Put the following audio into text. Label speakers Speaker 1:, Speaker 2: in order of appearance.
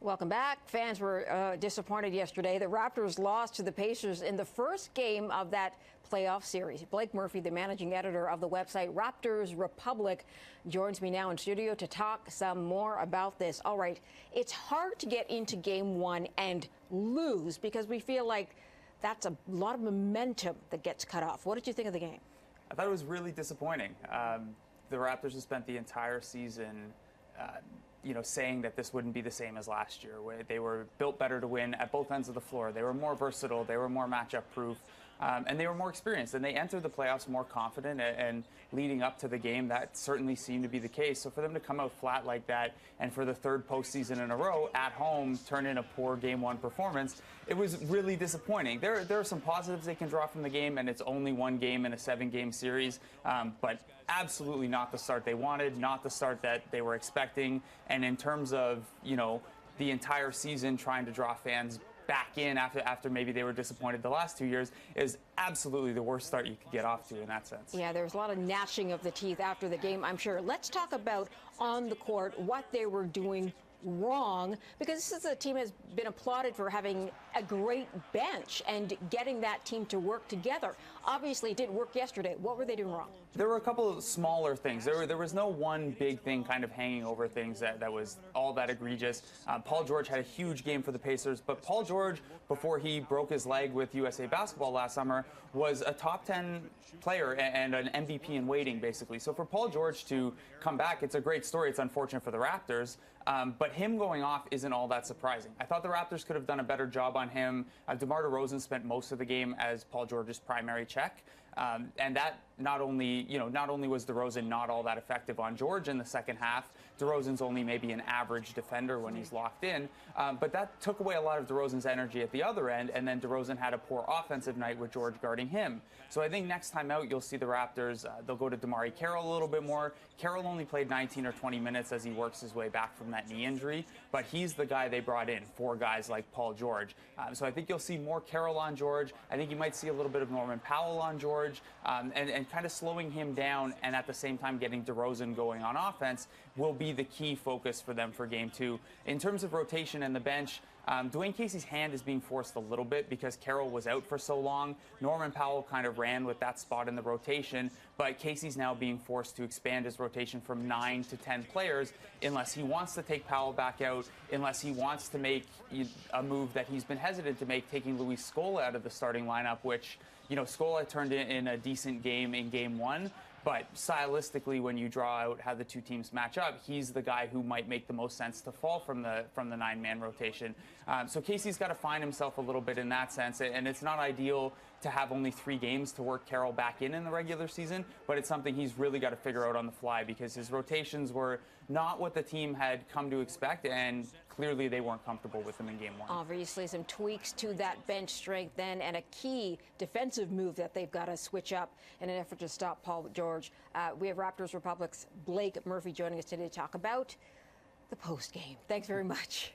Speaker 1: Welcome back. Fans were disappointed yesterday. The Raptors lost to the Pacers in the first game of that playoff series. Blake Murphy, the managing editor of the website Raptors Republic, joins me now in studio to talk some more about this. All right, it's hard to get into game one and lose because we feel like that's a lot of momentum that gets cut off. What did you think of the game?
Speaker 2: I thought it was really disappointing. The Raptors have spent the entire season saying that this wouldn't be the same as last year. Where they were built better to win at both ends of the floor. They were more versatile. They were more matchup proof. And they were more experienced. And they entered the playoffs more confident. And leading up to the game, that certainly seemed to be the case. So for them to come out flat like that and for the third postseason in a row at home turn in a poor game one performance, it was really disappointing. There are some positives they can draw from the game, and it's only one game in a 7-game series. But absolutely not the start they wanted, not the start that they were expecting. And in terms of, the entire season trying to draw fans back in after maybe they were disappointed the last 2 years is absolutely the worst start you could get off to in that sense.
Speaker 1: Yeah, there was a lot of gnashing of the teeth after the game, I'm sure. Let's talk about on the court what they were doing wrong, because this is a team has been applauded for having a great bench and getting that team to work together. Obviously, it didn't work yesterday. What were they doing wrong?
Speaker 2: There were a couple of smaller things. There was no one big thing kind of hanging over things that was all that egregious. Paul George had a huge game for the Pacers, but Paul George, before he broke his leg with USA Basketball last summer, was a top 10 player and an MVP in waiting, basically. So for Paul George to come back, it's a great story. It's unfortunate for the Raptors, but him going off isn't all that surprising. I thought the Raptors could have done a better job on him. DeMar DeRozan spent most of the game as Paul George's primary check. And that not only was DeRozan not all that effective on George in the second half, DeRozan's only maybe an average defender when he's locked in, but that took away a lot of DeRozan's energy at the other end, and then DeRozan had a poor offensive night with George guarding him. So I think next time out you'll see the Raptors, they'll go to DeMarre Carroll a little bit more. Carroll only played 19 or 20 minutes as he works his way back from that knee injury, but he's the guy they brought in for guys like Paul George. So I think you'll see more Carroll on George. I think you might see a little bit of Norman Powell on George. And kind of slowing him down and at the same time getting DeRozan going on offense will be the key focus for them for game two. In terms of rotation and the bench, Dwayne Casey's hand is being forced a little bit because Carroll was out for so long. Norman Powell kind of ran with that spot in the rotation, but Casey's now being forced to expand his rotation from 9 to 10 players unless he wants to take Powell back out, unless he wants to make a move that he's been hesitant to make, taking Luis Scola out of the starting lineup, which, Scola turned in a decent game in game one. But stylistically, when you draw out how the two teams match up, he's the guy who might make the most sense to fall from the 9-man rotation. So Casey's got to find himself a little bit in that sense, and it's not ideal to have only 3 games to work Carroll back in the regular season, but it's something he's really got to figure out on the fly because his rotations were not what the team had come to expect, and clearly they weren't comfortable with them in game one.
Speaker 1: Obviously, some tweaks to that bench strength then, and a key defensive move that they've got to switch up in an effort to stop Paul George. We have Raptors Republic's Blake Murphy joining us today to talk about the post game. Thanks very much.